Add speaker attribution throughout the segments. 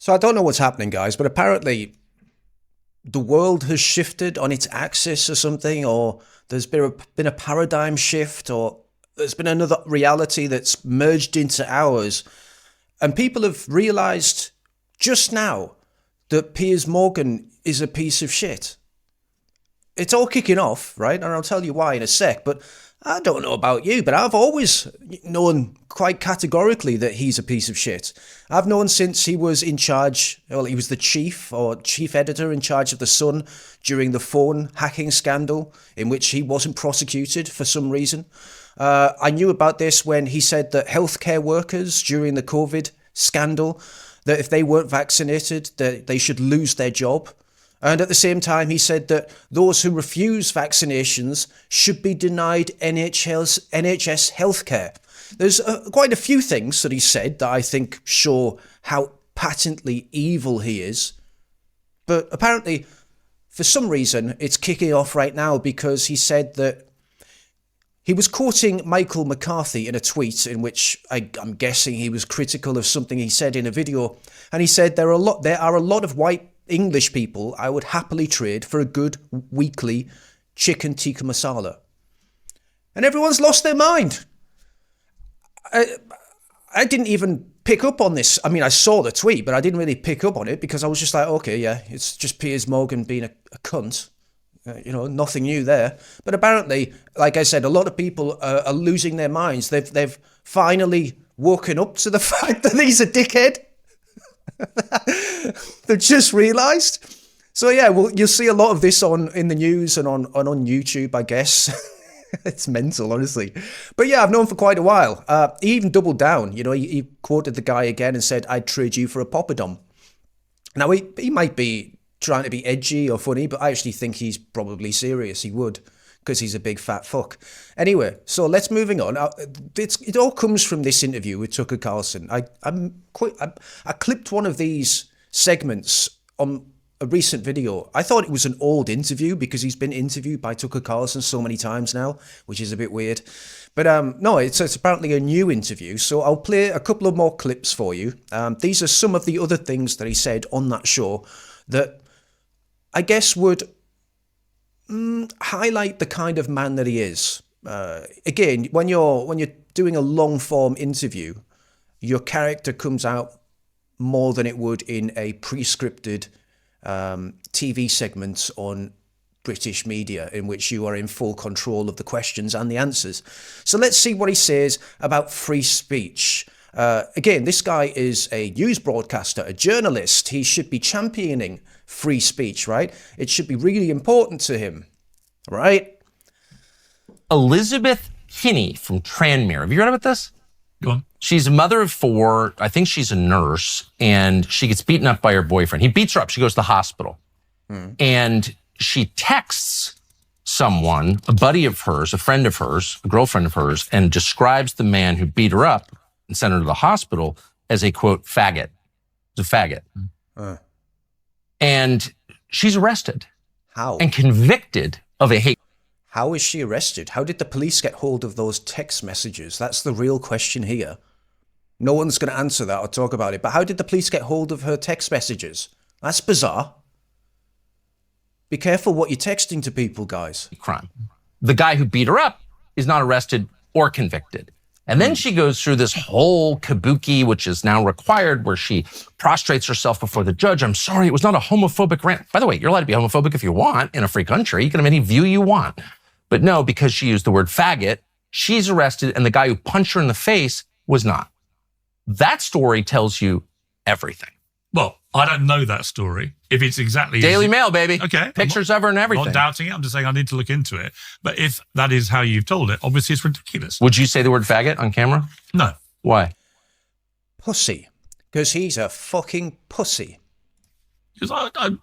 Speaker 1: So I don't know what's happening, guys, but apparently the world has shifted on its axis or something, or there's been a paradigm shift, or there's been another reality that's merged into ours. And people have realized just now that Piers Morgan is a piece of shit. It's all kicking off, right? And I'll tell you why in a sec, but I don't know about you, but I've always known quite categorically that he's a piece of shit. I've known since he was in charge, well, he was the chief or chief editor in charge of The Sun during the phone hacking scandal in which he wasn't prosecuted for some reason. I knew about this when he said that healthcare workers during the COVID scandal, that if they weren't vaccinated, that they should lose their job. And at the same time, he said that those who refuse vaccinations should be denied NHS healthcare. There's quite a few things that he said that I think show how patently evil he is. But apparently, for some reason, it's kicking off right now because he said that he was quoting Michael McCarthy in a tweet in which I'm guessing he was critical of something he said in a video. And he said there are a lot of white English people I would happily trade for a good weekly chicken tikka masala. And everyone's lost their mind. I didn't even pick up on this. I mean, I saw the tweet, but I didn't really pick up on it because I was just like, okay, yeah, it's just Piers Morgan being a cunt. Nothing new there. But apparently, like I said, a lot of people are losing their minds. They've finally woken up to the fact that he's a dickhead. They've just realised. So yeah, well, you'll see a lot of this in the news and on YouTube, I guess. It's mental, honestly. But yeah, I've known for quite a while. He even doubled down. He quoted the guy again and said, "I'd trade you for a poppadom." Now he might be trying to be edgy or funny, but I actually think he's probably serious. He would, because he's a big fat fuck. Anyway, so let's moving on. It all comes from this interview with Tucker Carlson. I clipped one of these segments on a recent video. I thought it was an old interview because he's been interviewed by Tucker Carlson so many times now, which is a bit weird. But no, it's apparently a new interview. So I'll play a couple of more clips for you. These are some of the other things that he said on that show that I guess would highlight the kind of man that he is. Again, when you're doing a long form interview, your character comes out more than it would in a pre-scripted TV segment on British media in which you are in full control of the questions and the answers. So let's see what he says about free speech. Again, this guy is a news broadcaster, a journalist. He should be championing free speech, right? It should be really important to him, right?
Speaker 2: Elizabeth Kinney from Tranmere. Have you read about this?
Speaker 3: Go on.
Speaker 2: She's a mother of 4. I think she's a nurse, and she gets beaten up by her boyfriend. He beats her up. She goes to the hospital. And she texts someone, a buddy of hers, a friend of hers, a girlfriend of hers, and describes the man who beat her up and sent her to the hospital as a, quote, faggot. It's a faggot. And she's arrested.
Speaker 1: How?
Speaker 2: And convicted of a hate.
Speaker 1: How is she arrested? How did the police get hold of those text messages? That's the real question here. No one's going to answer that or talk about it. But how did the police get hold of her text messages? That's bizarre. Be careful what you're texting to people, guys.
Speaker 2: Crime. The guy who beat her up is not arrested or convicted. And then she goes through this whole kabuki, which is now required, where she prostrates herself before the judge. I'm sorry, it was not a homophobic rant. By the way, you're allowed to be homophobic if you want in a free country. You can have any view you want. But no, because she used the word faggot, she's arrested, and the guy who punched her in the face was not. That story tells you everything.
Speaker 3: Well, I don't know that story. If it's exactly
Speaker 2: Daily Mail, baby.
Speaker 3: Okay.
Speaker 2: Pictures of her and everything.
Speaker 3: Not doubting it. I'm just saying I need to look into it. But if that is how you've told it, obviously it's ridiculous.
Speaker 2: Would you say the word faggot on camera?
Speaker 3: No.
Speaker 2: Why?
Speaker 1: Pussy. Because he's a fucking pussy.
Speaker 3: Because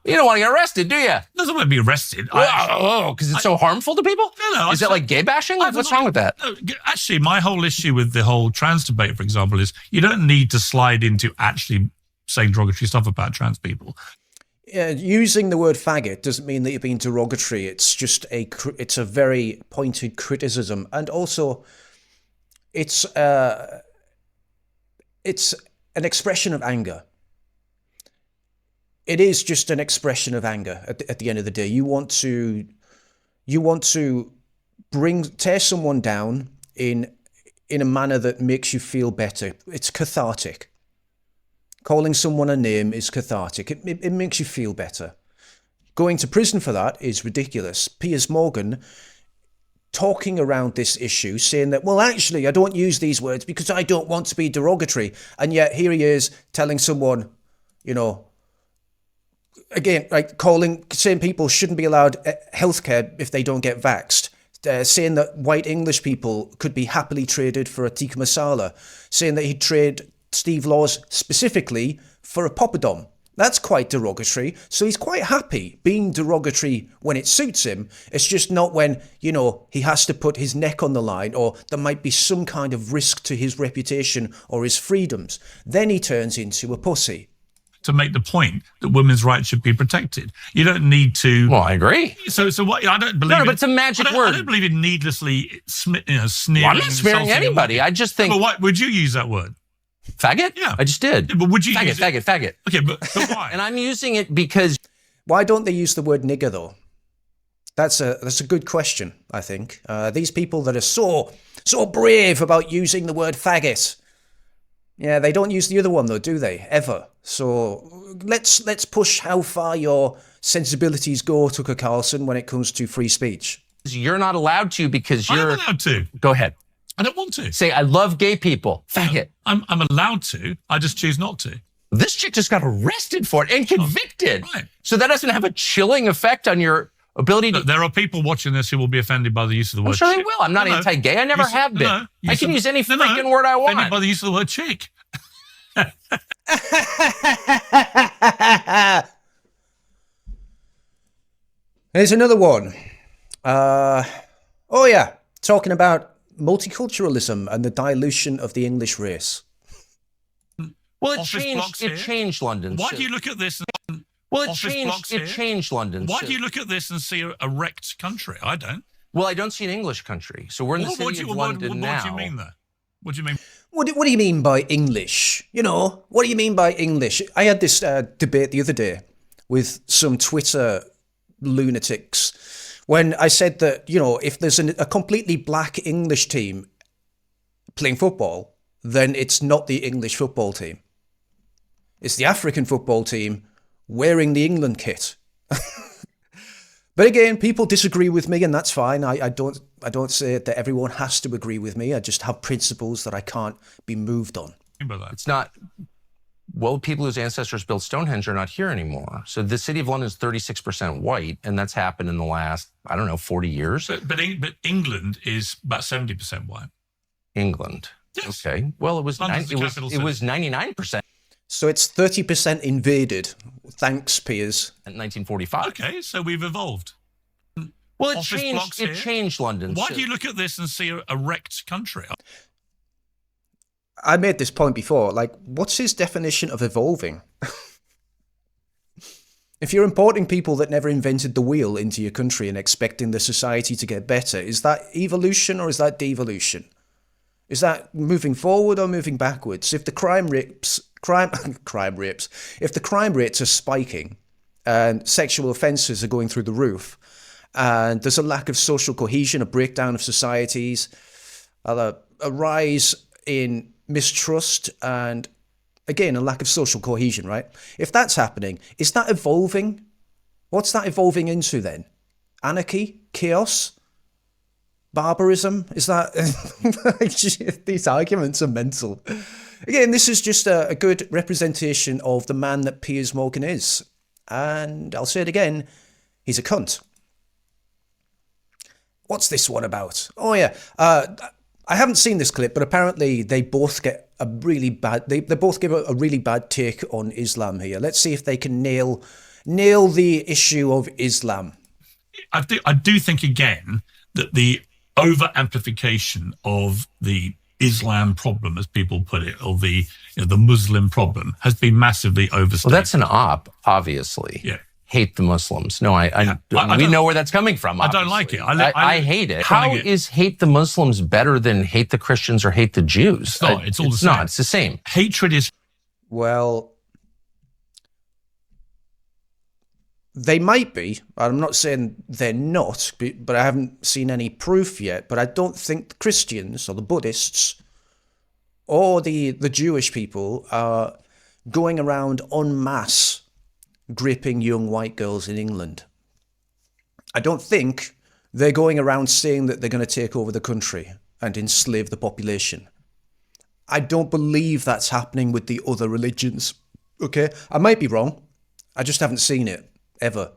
Speaker 2: You don't want to get arrested, do you?
Speaker 3: doesn't want to be arrested.
Speaker 2: Because it's so harmful to people?
Speaker 3: No.
Speaker 2: Is it like gay bashing? What's wrong with that?
Speaker 3: No, actually, my whole issue with the whole trans debate, for example, is you don't need to slide into actually saying derogatory stuff about trans people.
Speaker 1: Using the word faggot doesn't mean that you're being derogatory. It's just it's a very pointed criticism, and also it's an expression of anger. it is just an expression of anger at the end of the day. You want to tear someone down in a manner that makes you feel better. It's cathartic. Calling someone a name is cathartic. It makes you feel better. Going to prison for that is ridiculous. Piers Morgan talking around this issue, saying that, well, actually, I don't use these words because I don't want to be derogatory. And yet here he is telling someone, again, like saying people shouldn't be allowed healthcare if they don't get vaxxed. Saying that white English people could be happily traded for a tikka masala. Saying that he'd trade Steve Laws specifically for a poppadom. That's quite derogatory. So he's quite happy being derogatory when it suits him. It's just not when, he has to put his neck on the line or there might be some kind of risk to his reputation or his freedoms. Then he turns into a pussy.
Speaker 3: To make the point that women's rights should be protected. You don't need to...
Speaker 2: Well, I agree.
Speaker 3: So what? I don't believe...
Speaker 2: No, but it's a magic word.
Speaker 3: I don't believe in needlessly sneering.
Speaker 2: Well, I'm not smearing anybody. I just think...
Speaker 3: But why would you use that word?
Speaker 2: Faggot?
Speaker 3: Yeah.
Speaker 2: I just did.
Speaker 3: Yeah, but would you
Speaker 2: faggot,
Speaker 3: use
Speaker 2: faggot, faggot.
Speaker 3: Okay, but why?
Speaker 2: And I'm using it because...
Speaker 1: Why don't they use the word nigger, though? That's a good question, I think. These people that are so brave about using the word faggot. Yeah, they don't use the other one, though, do they? Ever. So let's push how far your sensibilities go, Tucker Carlson, when it comes to free speech.
Speaker 2: You're not allowed to because you're...
Speaker 3: I'm allowed to.
Speaker 2: Go ahead.
Speaker 3: I don't want to.
Speaker 2: Say, I love gay people. Faggot.
Speaker 3: I'm allowed to. I just choose not to.
Speaker 2: This chick just got arrested for it and convicted.
Speaker 3: Oh, right.
Speaker 2: So that doesn't have a chilling effect on your ability to...
Speaker 3: Look, there are people watching this who will be offended by the use of the word
Speaker 2: I'm sure
Speaker 3: chick.
Speaker 2: they will. I'm not anti-gay. I never have been. I can use any freaking word I want.
Speaker 3: Offended by the use of the word chick.
Speaker 1: Here's another one. Talking about multiculturalism and the dilution of the English race.
Speaker 2: Well, it changed London.
Speaker 3: Why do you look at this and...
Speaker 2: Well, it changed London.
Speaker 3: Why do you look at this and see a wrecked country? I don't.
Speaker 2: Well, I don't see an English country. So we're in the city of London now.
Speaker 3: What do you mean there? What do you mean?
Speaker 1: What do you mean by English? What do you mean by English? I had this debate the other day with some Twitter lunatics when I said that, if there's a completely black English team playing football, then it's not the English football team. It's the African football team wearing the England kit. But again, people disagree with me, and that's fine. I don't say that everyone has to agree with me. I just have principles that I can't be moved on.
Speaker 2: It's not... Well, people whose ancestors built Stonehenge are not here anymore. So the city of London is 36% white, and that's happened in the last, 40 years.
Speaker 3: But England is about 70% white.
Speaker 2: England.
Speaker 3: Yes.
Speaker 2: Okay. Well, it was 99%.
Speaker 1: So it's 30% invaded. Thanks, Piers.
Speaker 2: In 1945.
Speaker 3: Okay, so we've evolved.
Speaker 2: Well, it changed London.
Speaker 3: Why do you look at this and see a wrecked country?
Speaker 1: I made this point before. What's his definition of evolving? If you're importing people that never invented the wheel into your country and expecting the society to get better, is that evolution or is that devolution? Is that moving forward or moving backwards? If the crime rates are spiking and sexual offences are going through the roof, and there's a lack of social cohesion, a breakdown of societies, a rise in mistrust, and again, a lack of social cohesion, right? If that's happening, is that evolving? What's that evolving into then? Anarchy? Chaos? Barbarism? Is that... These arguments are mental. Again, this is just a good representation of the man that Piers Morgan is. And I'll say it again, he's a cunt. What's this one about? Oh, yeah. I haven't seen this clip, but apparently they both get a really bad... They both give a really bad take on Islam here. Let's see if they can nail the issue of Islam.
Speaker 3: I do think, again, that the over-amplification of the Islam problem, as people put it, or the Muslim problem, has been massively overstated.
Speaker 2: Well, that's an obviously.
Speaker 3: Yeah.
Speaker 2: Hate the Muslims. No, we know where that's coming from. Obviously.
Speaker 3: I don't like it.
Speaker 2: I hate it. How is hate the Muslims better than hate the Christians or hate the Jews?
Speaker 3: It's not. It's all the same.
Speaker 2: It's the same.
Speaker 3: Hatred is...
Speaker 1: Well, They might be. I'm not saying they're not, but I haven't seen any proof yet. But I don't think the Christians or the Buddhists or the Jewish people are going around en masse gripping young white girls in England. I don't think they're going around saying that they're going to take over the country and enslave the population. I don't believe that's happening with the other religions. Okay? I might be wrong. I just haven't seen it, ever.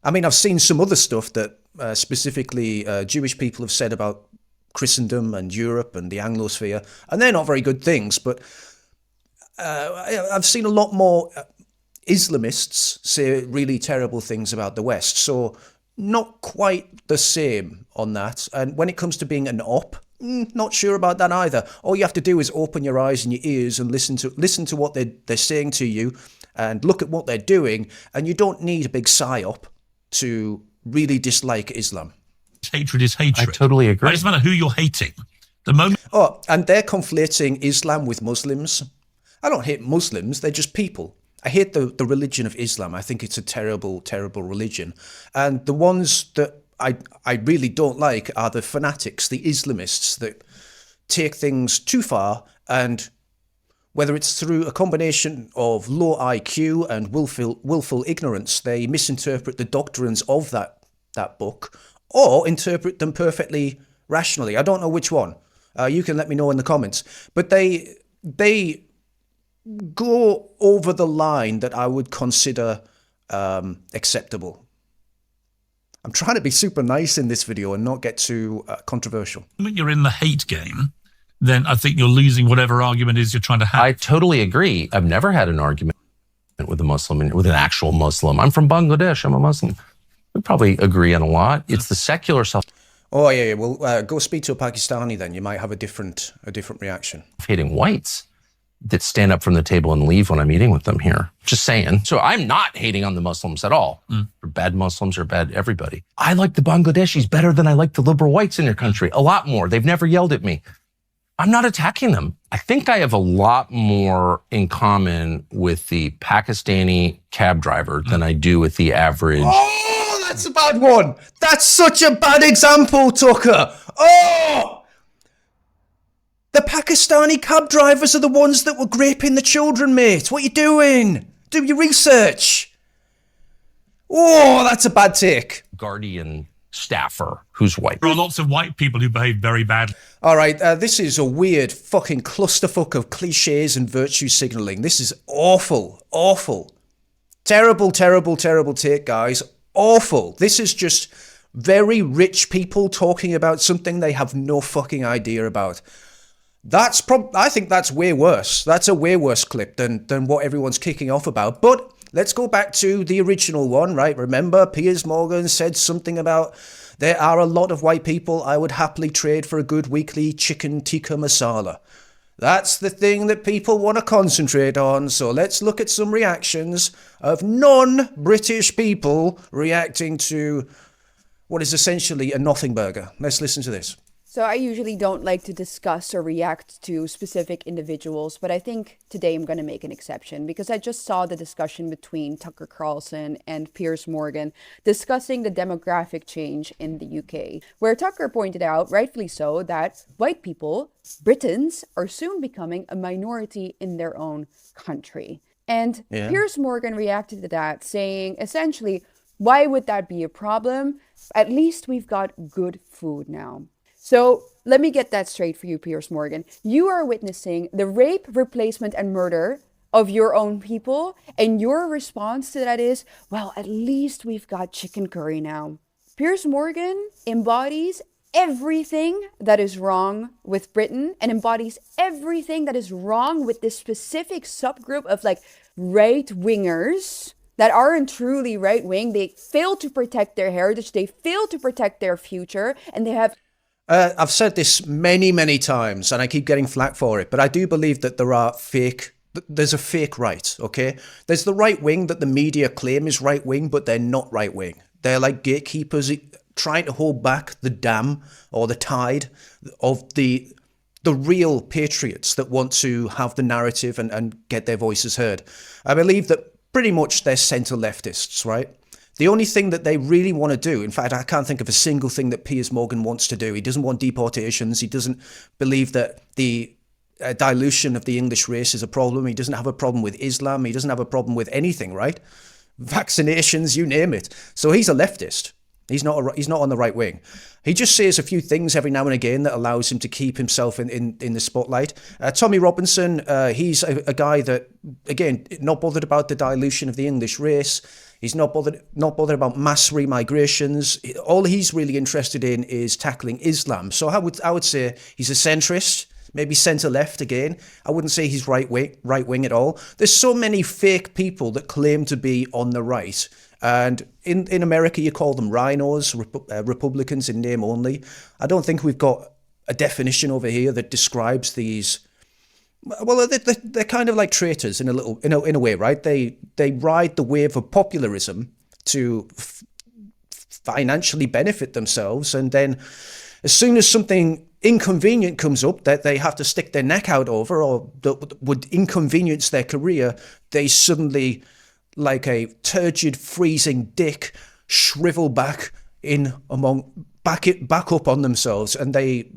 Speaker 1: I mean, I've seen some other stuff that specifically Jewish people have said about Christendom and Europe and the Anglosphere, and they're not very good things, but I've seen a lot more Islamists say really terrible things about the West, so not quite the same on that. And when it comes to being an op, not sure about that either. All you have to do is open your eyes and your ears and listen to what they're saying to you, and look at what they're doing, and you don't need a big psyop to really dislike Islam.
Speaker 3: Hatred is hatred.
Speaker 2: I totally agree.
Speaker 3: It doesn't matter who you're hating. The moment.
Speaker 1: Oh, and they're conflating Islam with Muslims. I don't hate Muslims, they're just people. I hate the religion of Islam. I think it's a terrible, terrible religion. And the ones that I really don't like are the fanatics, the Islamists that take things too far, and whether it's through a combination of low IQ and willful ignorance, they misinterpret the doctrines of that book, or interpret them perfectly rationally. I don't know which one. You can let me know in the comments. But they go over the line that I would consider acceptable. I'm trying to be super nice in this video and not get too controversial.
Speaker 3: When you're in the hate game, then I think you're losing whatever argument is you're trying to have.
Speaker 2: I totally agree. I've never had an argument with a Muslim, with an actual Muslim. I'm from Bangladesh. I'm a Muslim. We probably agree on a lot. It's the secular
Speaker 1: Oh yeah. Well, go speak to a Pakistani then. You might have a different reaction.
Speaker 2: Hating whites that stand up from the table and leave when I'm eating with them here. Just saying. So I'm not hating on the Muslims at all. Or bad Muslims or bad everybody. I like the Bangladeshis better than I like the liberal whites in your country. A lot more. They've never yelled at me. I'm not attacking them. I think I have a lot more in common with the Pakistani cab driver than I do with the average.
Speaker 1: Oh, that's a bad one. That's such a bad example, Tucker. Oh! The Pakistani cab drivers are the ones that were raping the children, mate. What are you doing? Do your research. Oh, that's a bad take.
Speaker 2: Guardian staffer who's white.
Speaker 3: There are lots of white people who behave very badly.
Speaker 1: All right, this is a weird fucking clusterfuck of cliches and virtue signaling. This is awful, awful. Terrible, terrible, terrible take, guys. Awful. This is just very rich people talking about something they have no fucking idea about. I think that's way worse. That's a way worse clip than what everyone's kicking off about. But let's go back to the original one, right? Remember, Piers Morgan said something about there are a lot of white people I would happily trade for a good weekly chicken tikka masala. That's the thing that people want to concentrate on. So let's look at some reactions of non-British people reacting to what is essentially a nothing burger. Let's listen to this.
Speaker 4: So I usually don't like to discuss or react to specific individuals, but I think today I'm going to make an exception because I just saw the discussion between Tucker Carlson and Piers Morgan discussing the demographic change in the UK, where Tucker pointed out, rightfully so, that white people, Britons, are soon becoming a minority in their own country. And Piers Morgan reacted to that, saying essentially, why would that be a problem? At least we've got good food now. So let me get that straight for you, Piers Morgan. You are witnessing the rape, replacement, and murder of your own people. And your response to that is, well, at least we've got chicken curry now. Piers Morgan embodies everything that is wrong with Britain and embodies everything that is wrong with this specific subgroup of like right-wingers that aren't truly right-wing. They fail to protect their heritage. They fail to protect their future. And they have...
Speaker 1: I've said this many, many times, and I keep getting flack for it, but I do believe that there's a fake right, okay? There's the right wing that the media claim is right wing, but they're not right wing. They're like gatekeepers trying to hold back the dam or the tide of the real patriots that want to have the narrative and get their voices heard. I believe that pretty much they're centre leftists, right? The only thing that they really want to do, in fact, I can't think of a single thing that Piers Morgan wants to do. He doesn't want deportations. He doesn't believe that the dilution of the English race is a problem. He doesn't have a problem with Islam. He doesn't have a problem with anything, right? Vaccinations, you name it. So he's a leftist. He's not on the right wing. He just says a few things every now and again that allows him to keep himself in the spotlight. Tommy Robinson, he's a guy that, again, not bothered about the dilution of the English race. He's not bothered about mass remigrations. All he's really interested in is tackling Islam. So I would say he's a centrist, maybe centre-left again. I wouldn't say he's right wing at all. There's so many fake people that claim to be on the right. And in America, you call them rhinos, Republicans in name only. I don't think we've got a definition over here that describes these. Well, they're kind of like traitors in a way, right? They ride the wave of popularism to financially benefit themselves, and then as soon as something inconvenient comes up that they have to stick their neck out over, or that would inconvenience their career, they suddenly, like a turgid, freezing dick, shrivel back up on themselves, and they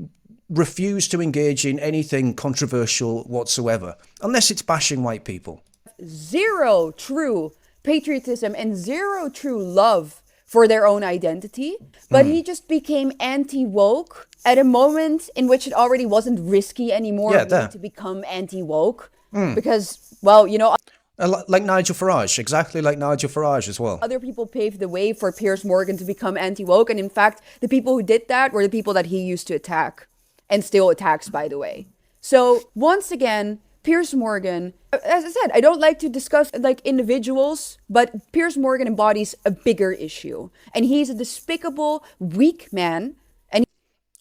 Speaker 1: refuse to engage in anything controversial whatsoever, unless it's bashing white people.
Speaker 4: Zero true patriotism and zero true love for their own identity, but he just became anti-woke at a moment in which it already wasn't risky anymore to become anti-woke, because, well, you know,
Speaker 1: like Nigel Farage, exactly like Nigel Farage as well.
Speaker 4: Other people paved the way for Piers Morgan to become anti-woke, and in fact, the people who did that were the people that he used to attack, and still attacks, by the way. So once again, Piers Morgan, as I said, I don't like to discuss like individuals, but Piers Morgan embodies a bigger issue, and he's a despicable, weak man. And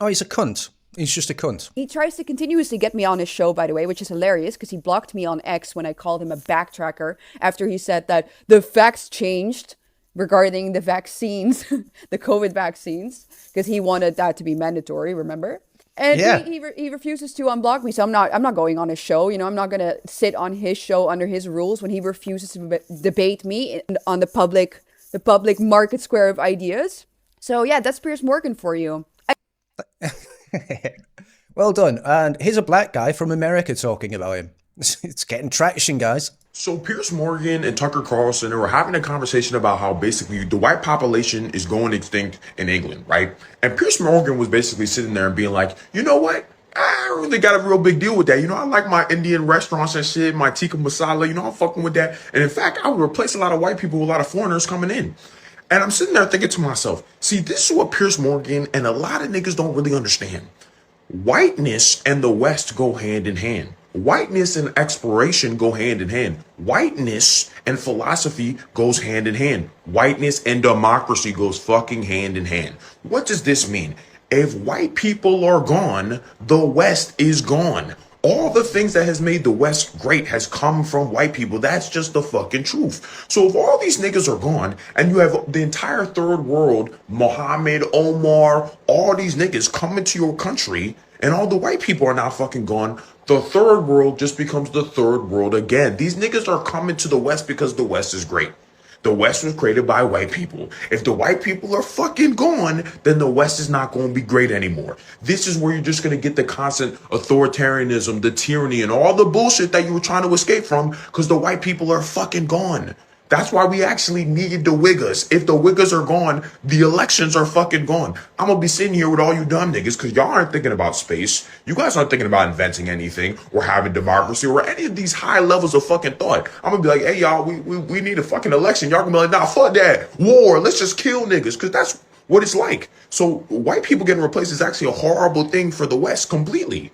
Speaker 1: he's a cunt. He's just a cunt.
Speaker 4: He tries to continuously get me on his show, by the way, which is hilarious because he blocked me on X when I called him a backtracker after he said that the facts changed regarding the vaccines, the COVID vaccines, because he wanted that to be mandatory, remember? And he refuses to unblock me, so I'm not going on his show. You know, I'm not gonna sit on his show under his rules when he refuses to debate me on the public market square of ideas. So yeah, that's Piers Morgan for you.
Speaker 1: Well done. And here's a black guy from America talking about him. It's getting traction, guys.
Speaker 5: So Piers Morgan and Tucker Carlson were having a conversation about how basically the white population is going extinct in England, right? And Piers Morgan was basically sitting there and being like, you know what? I don't really got a real big deal with that. You know, I like my Indian restaurants and shit, my tikka masala, you know, I'm fucking with that. And in fact, I would replace a lot of white people with a lot of foreigners coming in. And I'm sitting there thinking to myself, see, this is what Piers Morgan and a lot of niggas don't really understand. Whiteness and the West go hand in hand. Whiteness and exploration go hand in hand. Whiteness and philosophy goes hand in hand. Whiteness and democracy goes fucking hand in hand. What does this mean? If white people are gone, the West is gone. All the things that has made the West great has come from white people. That's just the fucking truth. So if all these niggas are gone and you have the entire third world, Mohammed, Omar, all these niggas coming to your country and all the white people are now fucking gone, the third world just becomes the third world again. These niggas are coming to the West because the West is great. The West was created by white people. If the white people are fucking gone, then the West is not going to be great anymore. This is where you're just going to get the constant authoritarianism, the tyranny, and all the bullshit that you were trying to escape from because the white people are fucking gone. That's why we actually need the Wiggers. If the Wiggers are gone, the elections are fucking gone. I'm going to be sitting here with all you dumb niggas because y'all aren't thinking about space. You guys aren't thinking about inventing anything or having democracy or any of these high levels of fucking thought. I'm going to be like, hey, y'all, we need a fucking election. Y'all going to be like, nah, fuck that. War. Let's just kill niggas because that's what it's like. So white people getting replaced is actually a horrible thing for the West completely.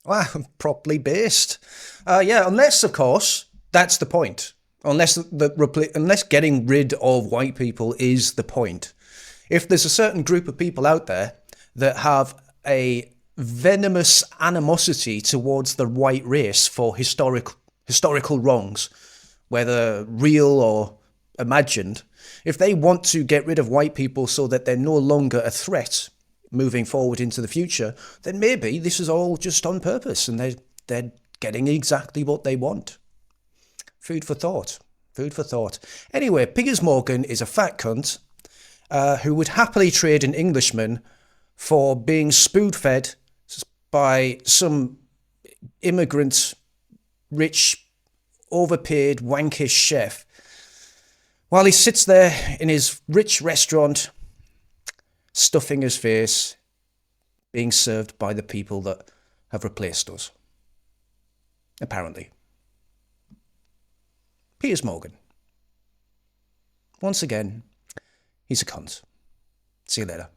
Speaker 1: Wow, properly based. Unless, of course, that's the point. Unless getting rid of white people is the point. If there's a certain group of people out there that have a venomous animosity towards the white race for historical wrongs, whether real or imagined, if they want to get rid of white people so that they're no longer a threat moving forward into the future, then maybe this is all just on purpose and they're getting exactly what they want. Food for thought. Food for thought. Anyway, Piers Morgan is a fat cunt who would happily trade an Englishman for being spoon-fed by some immigrant, rich, overpaid, wankish chef while he sits there in his rich restaurant, stuffing his face, being served by the people that have replaced us. Apparently. Piers Morgan. Once again, he's a cunt. See you later.